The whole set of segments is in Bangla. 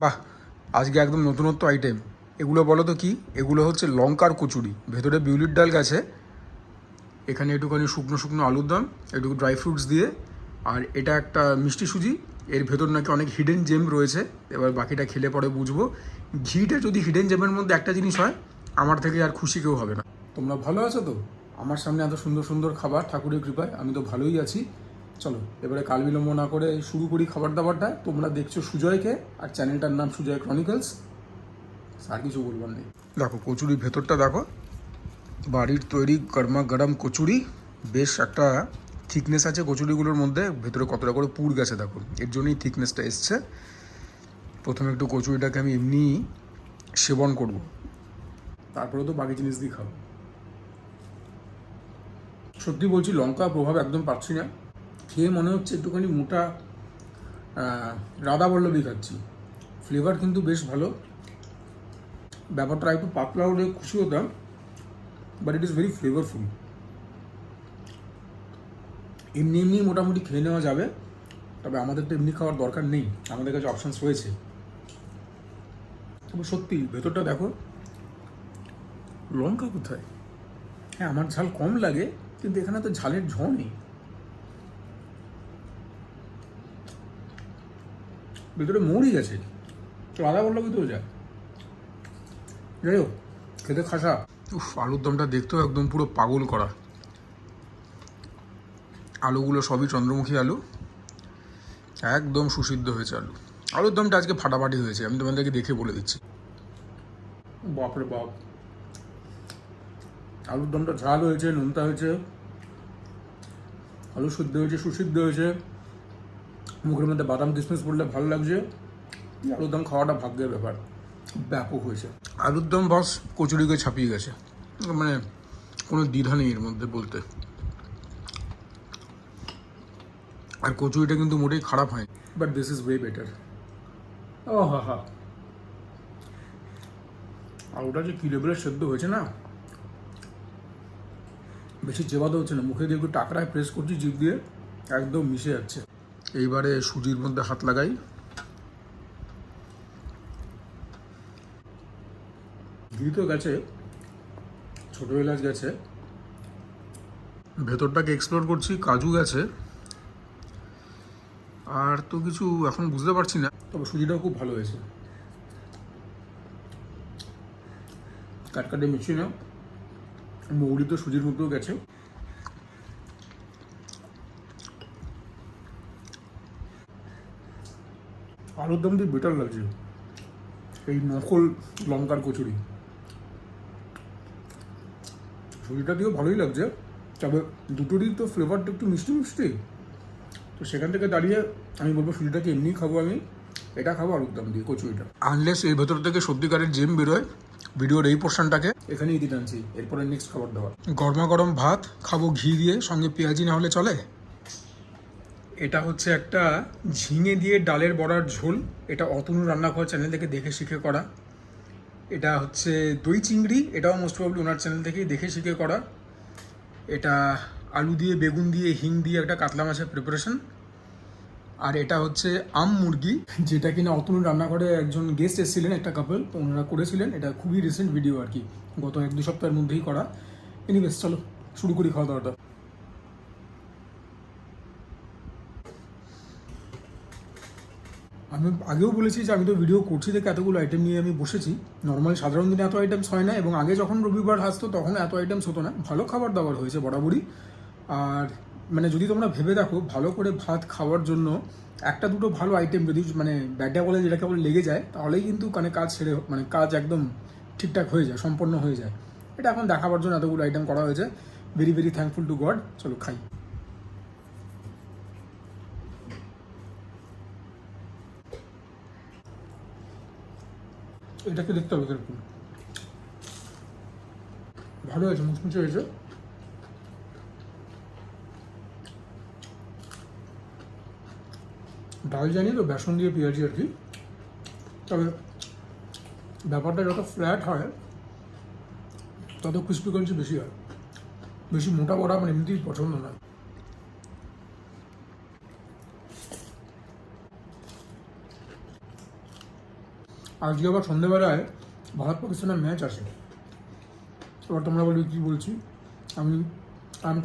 বাহ, আজকে একদম নতুনত্ব আইটেম। এগুলো বলো তো কি? এগুলো হচ্ছে লঙ্কার কচুরি, ভেতরে বিউলির ডাল গেছে, এখানে একটুখানি শুকনো শুকনো আলুর দম, একটু ড্রাই ফ্রুটস দিয়ে, আর এটা একটা মিষ্টি সুজি। এর ভেতর নাকি অনেক হিডেন জেম রয়েছে, এবার বাকিটা খেলে পরে বুঝবো। ঘিটা যদি হিডেন জেমের মধ্যে একটা জিনিস হয়, আমার থেকে আর খুশি কেউ হবে না। তোমরা ভালো আছো তো? আমার সামনে এত সুন্দর সুন্দর খাবার, ঠাকুরের কৃপায় আমি তো ভালোই আছি। চলো এবারে কাল বিলম্ব না করে শুরু করি খাবার দাবারটা। তোমরা দেখছো সুজয়কে, আর চ্যানেলটার নাম সুজয় ক্রনিকলস। আর কিছু বলবার নেই। দেখো কচুরির ভেতরটা দেখো, বাড়ির তৈরি গরমা গরম কচুরি। বেশ একটা থিকনেস আছে কচুরিগুলোর মধ্যে, ভেতরে কতটা করে পুর গেছে দেখো, এর জন্যই থিকনেসটা এসছে। প্রথমে একটু কচুরিটাকে আমি এমনি সেবন করব, তারপরে তো বাকি জিনিস দিয়ে খাবো। সত্যি বলছি, লঙ্কা প্রভাব একদম পাচ্ছি না। খেয়ে মনে হচ্ছে একটুখানি মোটা রাধা বল্লভী খাচ্ছি। ফ্লেভার কিন্তু বেশ ভালো। ব্যাপারটা একটু পাতলা হলে খুশি হতাম, but it is very flavourful. এমনি এমনি মোটামুটি খেয়ে নেওয়া যাবে, তবে আমাদের তো এমনি খাওয়ার দরকার নেই, আমাদের কাছে অপশানস রয়েছে। তবে সত্যি ভেতরটা দেখো, লঙ্কা কোথায়? হ্যাঁ, আমার ঝাল কম লাগে, কিন্তু এখানে তো ঝালের ঝ নেই। ভেতরে মৌরি গেছে, তো আদা বললো ভিতরে যায়। যাই হোক, খেতে খাসা। উফ, আলুর দমটা দেখতেও একদম পুরো পাগল করা। আলুগুলো সবই চন্দ্রমুখী আলু, একদম সুসিদ্ধ হয়েছে আলু। আলুর দমটা আজকে ফাটাফাটি হয়েছে, আমি তোমাদেরকে দেখে বলে দিচ্ছি। বাপরে বাপ, আলুর দমটা ঝাল হয়েছে, নোনতা হয়েছে, আলু শুদ্ধ হয়েছে, সুসিদ্ধ হয়েছে, মুখের মধ্যে বাদাম কিশমিশ পড়লে ভালো লাগছে। আলুর দম খাওয়াটা ভাগ্যের ব্যাপার, ব্যাপক হয়েছে। আলুর দম বস কচুরিকে ছাপিয়ে গেছে, মানে কোনো দ্বিধা নেই এর মধ্যে বলতে। আর কচুরিটা কিন্তু মোটেই খারাপ হয়নি, but this is way better. ও হা হা, আলুটা যে কী লেভেলের সেদ্ধ হয়েছে না, বেশি চেবাতে হচ্ছে না, মুখে দিয়ে একটু টাকরায় প্রেস করছি, জিভ দিয়ে একদম মিশে যাচ্ছে। এইবারে সুজির মধ্যে হাত লাগাই। ঘি তো গেছে, ছোটো এলাচ গেছে, ভেতরটাকে এক্সপ্লোর করছি, কাজু গেছে, আর তো কিছু এখন বুঝতে পারছি না। তবে সুজিটাও খুব ভালো হয়েছে, কাটকাটে মিশিয়ে না, মৌরি তো সুজির মধ্যেও গেছে। আলুর দম দিয়ে বেটার লাগছে এই নকল লঙ্কার কচুরি। সুজিটা দিয়েও ভালোই লাগছে, তবে দুটোরই তো ফ্লেভারটা একটু মিষ্টি মিষ্টি, তো সেখান থেকে দাঁড়িয়ে আমি বলবো সুজিটাকে এমনি খাবো, আমি এটা খাবো আলুর দম দিয়ে কচুরিটা। আনলেস এর ভেতর থেকে সত্যিকারের জেম বেরোয়। ভিডিওর এই পোর্শনটাকে এখানেই দিতে আনছি, এরপরে নেক্সট খাবার দাবার। গরমা গরম ভাত খাবো ঘি দিয়ে, সঙ্গে পেঁয়াজি না হলে চলে। এটা হচ্ছে একটা ঝিঙে দিয়ে ডালের বড়ার ঝোল। এটা অতনু রান্নাঘর চ্যানেল থেকে দেখে শিখে করা। এটা হচ্ছে দই চিংড়ি, এটাও মোস্ট প্রবলি ওনার চ্যানেল থেকেই দেখে শিখে করা। এটা আলু দিয়ে বেগুন দিয়ে হিং দিয়ে একটা কাতলা মাছের প্রিপারেশন। আর এটা হচ্ছে আম মুরগি, যেটা কিনা অতনু রান্নাঘরে একজন গেস্ট এসেছিলেন, একটা কাপল, তো ওনারা করেছিলেন। এটা খুবই রিসেন্ট ভিডিও আর কি, গত 1-2 সপ্তাহের মধ্যেই করা। এনিওয়েজ চলো শুরু করি খাওয়া দাওয়াটা। আমি আগেও বলেছি যে আমি তো ভিডিও করছি দেখে এতগুলো আইটেম নিয়ে আমি বসেছি। নর্মালি সাধারণ দিনে এত আইটেমস হয় না, এবং আগে যখন রবিবার আসতো তখন এত আইটেমস হতো না। ভালো খাবার দাবার হয়েছে বরাবরই। আর মানে যদি তোমরা ভেবে দেখো, ভালো করে ভাত খাওয়ার জন্য একটা দুটো ভালো আইটেম যদি মানে ব্যাটা বলে যেটাকে বলে লেগে যায়, তাহলেই কিন্তু কাজ সেরে, মানে কাজ একদম ঠিকঠাক হয়ে যায়, সম্পন্ন হয়ে যায়। এটা এখন দেখাবার জন্য এতগুলো আইটেম করা হয়েছে। Very very thankful to god. চলো খাই। এটাকে দেখতে হবে কিরকম, ভালো হয়েছে, মুচমুচে হয়েছে। ডাল জানি তো, বেসন দিয়ে পেঁয়াজি আর কি। তবে ব্যাপারটা যত ফ্ল্যাট হয় তত ক্রিস্পি ক্রাঞ্চি বেশি হয়। বেশি মোটা বড়া আমার এমনিতেই পছন্দ না। আজকে আবার সন্ধ্যেবেলায় ভারত পাকিস্তানের ম্যাচ আছে। এবার তোমরা বলবে কী বলছি, আমি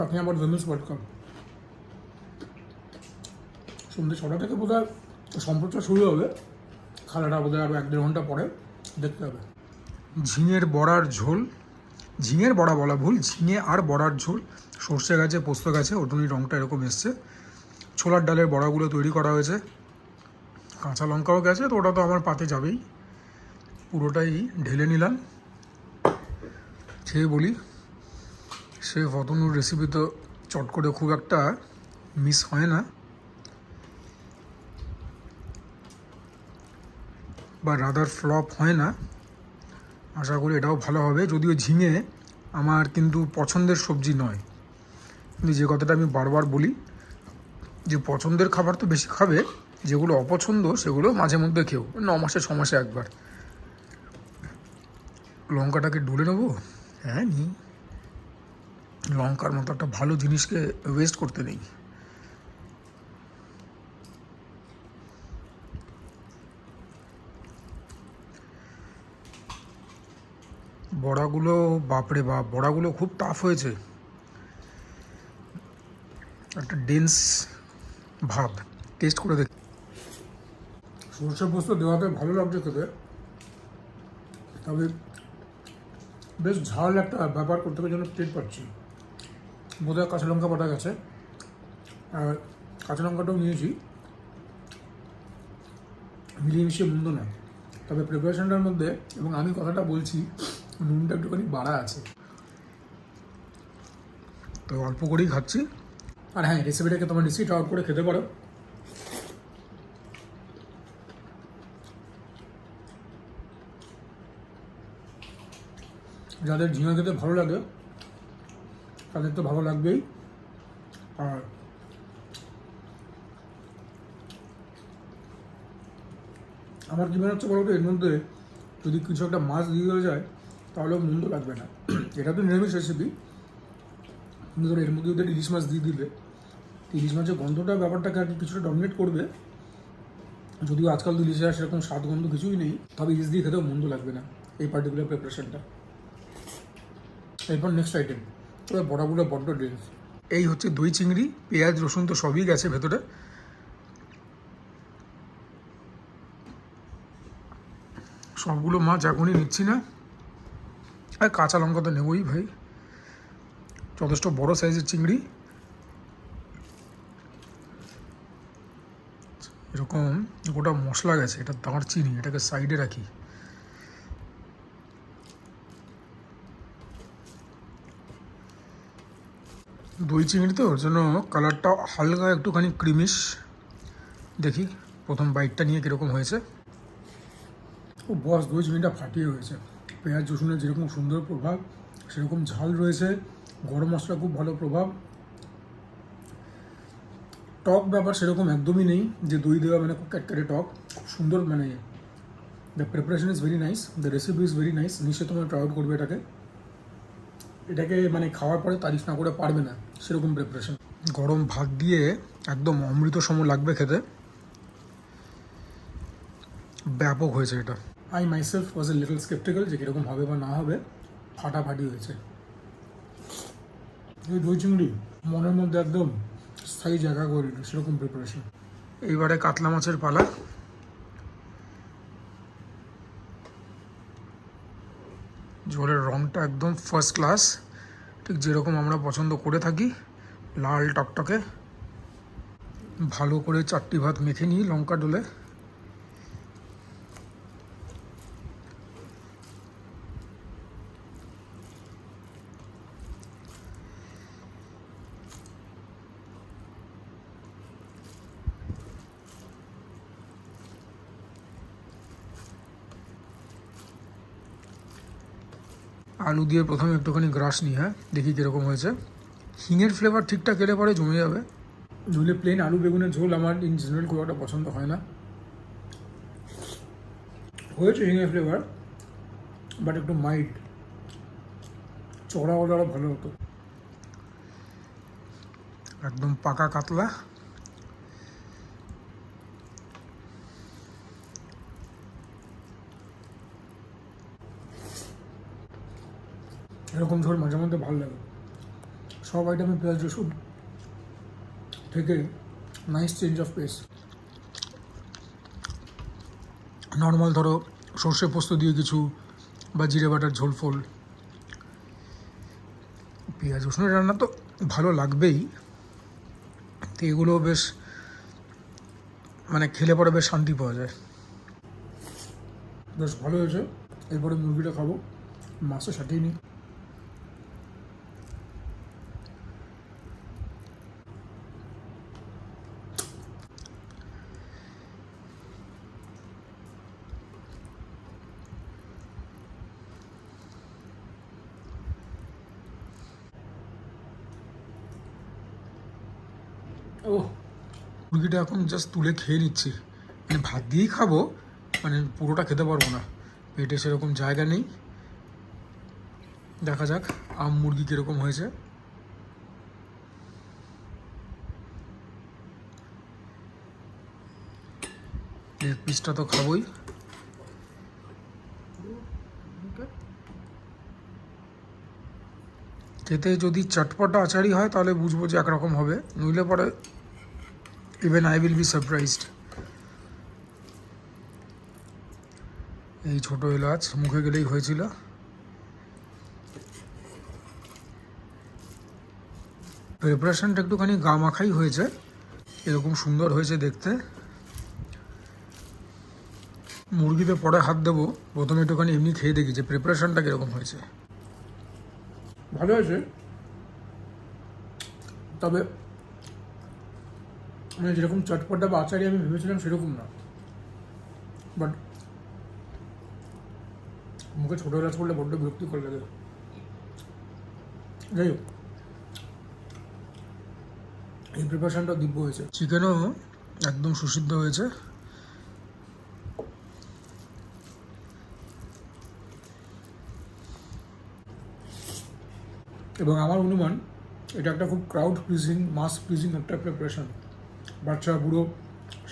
talking about women's world cup. সন্ধ্যে 6টা থেকে বোধহয় সম্প্রচার শুরু হবে, খেলাটা বোধহয় আরও 1-1.5 ঘন্টা পরে দেখতে হবে। ঝিঙের বড়ার ঝোল, ঝিঙের বড়া বলা ভুল, ঝিঙে আর বড়ার ঝোল, সর্ষে গাছে পোস্ত গাছে, ওটুনি রঙটা এরকম এসছে। ছোলার ডালের বড়াগুলো তৈরি করা হয়েছে, কাঁচা লঙ্কাও গেছে, তো ওটা তো আমার পাতে যাবেই। পুরোটাই ঢেলে নিলাম, খেয়ে বলি শেফ অতনুর রেসিপি তো চট করে খুব একটা মিস হয় না, বা রাদার ফ্লপ হয় না। আশা করি এটাও ভালো হবে। যদিও ঝিঙে আমার কিন্তু পছন্দের সবজি নয়, কিন্তু যে কথাটা আমি বারবার বলি যে পছন্দের খাবার তো বেশি খাবে, যেগুলো অপছন্দ সেগুলো মাঝে মধ্যে খেও, 9 মাসে 6 মাসে একবার। লঙ্কাটাকে ডুলে নেবো, হ্যাঁ নিই, লঙ্কার মতো একটা ভালো জিনিসকে ওয়েস্ট করতে নেই। বড়াগুলো বাপরে বাপ, বড়াগুলো খুব টাফ হয়েছে, একটা ডেন্স ভাব। টেস্ট করে দেখি। সর্ষে পোস্ত দেওয়াতে ভালো লাগছে খেতে, তবে বেশ ঝাল একটা ব্যাপার করতে যেন টের পাচ্ছি। বোধহয় কাঁচা লঙ্কা বাটা গেছে, আর কাঁচা লঙ্কাটাও নিয়েছি, মিলিয়ে মিশিয়ে মন্দ না। তবে প্রিপারেশনটার মধ্যে, এবং আমি কথাটা বলছি, নুনটা একটুখানি বাড়া আছে, তো অল্প করেই খাচ্ছি। আর হ্যাঁ, রেসিপিটাকে তোমার নিশ্চয়ই ট্রাই করে খেতে পারো। যাদের ঝিঙে খেতে ভালো লাগে তাদের তো ভালো লাগবেই। আর আমার কী মনে হচ্ছে বলতো, এর মধ্যে যদি কিছু একটা মাছ দিয়ে দেওয়া যায় তাহলেও মন্দ লাগবে না। এটা তো নিরামিষ রেসিপি, কিন্তু ধরো এর মধ্যে যদি ইলিশ মাছ দিয়ে দিলে, ইলিশ মাছের গন্ধটা ব্যাপারটাকে আর কি কিছুটা ডমিনেট করবে। যদিও আজকাল তো ইলিশে সেরকম স্বাদ গন্ধ কিছুই নেই, তবে ইলিশ দিয়ে খেতেও মন্দ লাগবে না এই পার্টিকুলার প্রিপারেশনটা। এরপর নেক্সট আইটেম, তবে বড়াগুলো বড্ড ডেন্স। এই হচ্ছে দই চিংড়ি, পেঁয়াজ রসুন তো সবই গেছে ভেতরে। সবগুলো মাছ এখনই নিচ্ছি না, আর কাঁচা লঙ্কা তো নেবই ভাই। যথেষ্ট বড় সাইজের চিংড়ি, এরকম গোটা মশলা গেছে, এটা দারচিনি, এটাকে সাইডে রাখি। দই চিংড়ি তো ওর জন্য কালারটা হালকা একটুখানি ক্রিমিশ। দেখি প্রথম বাইটটা নিয়ে কীরকম হয়েছে। ও বস, দই চিংড়িটা ফাটিয়ে হয়েছে। পেঁয়াজ রসুনের যেরকম সুন্দর প্রভাব, সেরকম ঝাল রয়েছে, গরম মশলা খুব ভালো প্রভাব। টক ব্যাপার সেরকম একদমই নেই, যে দই দেওয়া মানে খুব ক্যাটক্যাটে টক, খুব সুন্দর। মানে the preparation is very nice, the recipe is very nice. নিশ্চয়ই তোমরা ট্রাই আউট করবে এটাকে মানে খাওয়ার পরে তারিফ না করে পারবে না, সেরকম প্রিপারেশন। গরম ভাত দিয়ে একদম অমৃত সম লাগবে খেতে, ব্যাপক হয়েছে এটা। I myself was a little sceptical যে কীরকম হবে বা না হবে, ফাটাফাটি হয়েছে। এই দই চিংড়ি মনের মধ্যে একদম স্থায়ী জায়গা করে দিল, সেরকম প্রিপারেশন। এইবারে কাতলা মাছের পালা। ঝোলের রঙটা একদম ফার্স্ট ক্লাস, ঠিক যেরকম আমরা পছন্দ করে থাকি, লাল টকটকে। ভালো করে 4টি ভাত মেখে নিই লঙ্কা ডলে। আলু দিয়ে প্রথমে একটুখানি গ্রাস নিই, হ্যাঁ দেখি কীরকম হয়েছে। হিঙের ফ্লেভার ঠিকঠাক এলে পরে জমে যাবে। ঝোলে প্লেন আলু বেগুনের ঝোল আমার ইন জেনারেল খুব একটা পছন্দ হয় না। হয়েছে হিঙের ফ্লেভার, বাট একটু মাইল্ড, চড়া হলে আরও ভালো হতো। একদম পাকা কাতলা। এরকম ঝোল মাঝে মধ্যে ভালো লাগে। সব আইটেমে পেঁয়াজ রসুন থেকে nice change of pace. Normal ধরো সর্ষে পোস্ত দিয়ে কিছু বা জিরে বাটার ঝোল ফোল, পেঁয়াজ রসুনের রান্না তো ভালো লাগবেই। তো এগুলো বেশ মানে খেলে পরে বেশ শান্তি পাওয়া যায়। বেশ ভালো হয়েছে। এরপরে মুরগিটা খাবো, মাছটা সাটিয়ে নিই। ও, মুরগিটা এখন জাস্ট তুলে খেয়ে নিচ্ছি। মানে ভাত দিয়েই খাবো, মানে পুরোটা খেতে পারবো না, পেটে সেরকম জায়গা নেই। দেখা যাক মুরগি কীরকম হয়েছে। লেগ পিসটা তো খাবোই। খেতে যদি চটপটা আচারি হয় তাহলে বুঝবো যে একরকম হবে, নইলে পরে even I will be surprised. এই ছোটো এলাচ মুখে গেলেই হয়েছিল। প্রিপারেশনটা একটুখানি গা মাখাই হয়েছে, এরকম সুন্দর হয়েছে দেখতে। মুরগিতে পরে হাত দেবো, প্রথমে একটুখানি এমনি খেয়ে দেখি যে প্রিপারেশনটা কীরকম হয়েছে। ভালো হয়েছে, তবে মানে যেরকম চটপটা বা আচারি আমি ভেবেছিলাম সেরকম না। বাট মুখে ছোটো এলাচ করলে বড্ড বিরক্তিকর লাগে। যাই হোক, এই প্রিপারেশনটা দিব্য হয়েছে। চিকেনও একদম সুসিদ্ধ হয়েছে। এবং আমার অনুমান এটা একটা খুব ক্রাউড প্লিজিং, মাস প্লিজিং একটা প্রিপারেশন। বাচ্চা বুড়ো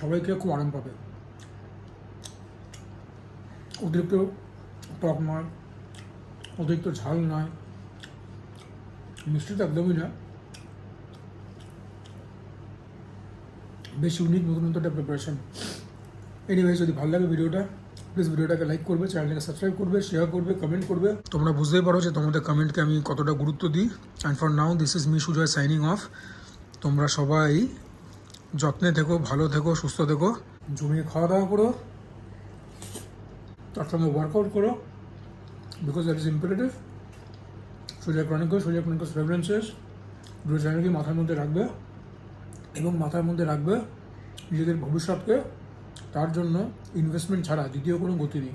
সবাইকে খুব আরাম পাবে। অতিরিক্ত টক নয়, অতিরিক্ত ঝাল নয়, মিষ্টি তো একদমই না। বেশ ইউনিক নতুন একটা প্রিপারেশন। এনিওয়েজ, যদি ভালো লাগে ভিডিওটা, প্লিজ ভিডিওটাকে লাইক করবে, চ্যানেলটাকে সাবস্ক্রাইব করবে, শেয়ার করবে, কমেন্ট করবে। তোমরা বুঝতেই পারো যে তোমাদের কমেন্টকে আমি কতটা গুরুত্ব দিই। And for now this is me Sujoy signing off. তোমরা সবাই যত্নে থেকো, ভালো থেকো, সুস্থ থেকো, জমিয়ে খাওয়া দাওয়া করো, তার সঙ্গে ওয়ার্কআউট করো, because that is imperative. Sujoy chronicles references দুটো চ্যানেলকে মাথার মধ্যে রাখবে, এবং মাথার মধ্যে রাখবে নিজেদের ভবিষ্যৎকে। তার জন্য ইনভেস্টমেন্ট ছাড়া দ্বিতীয় কোনো গতি নেই।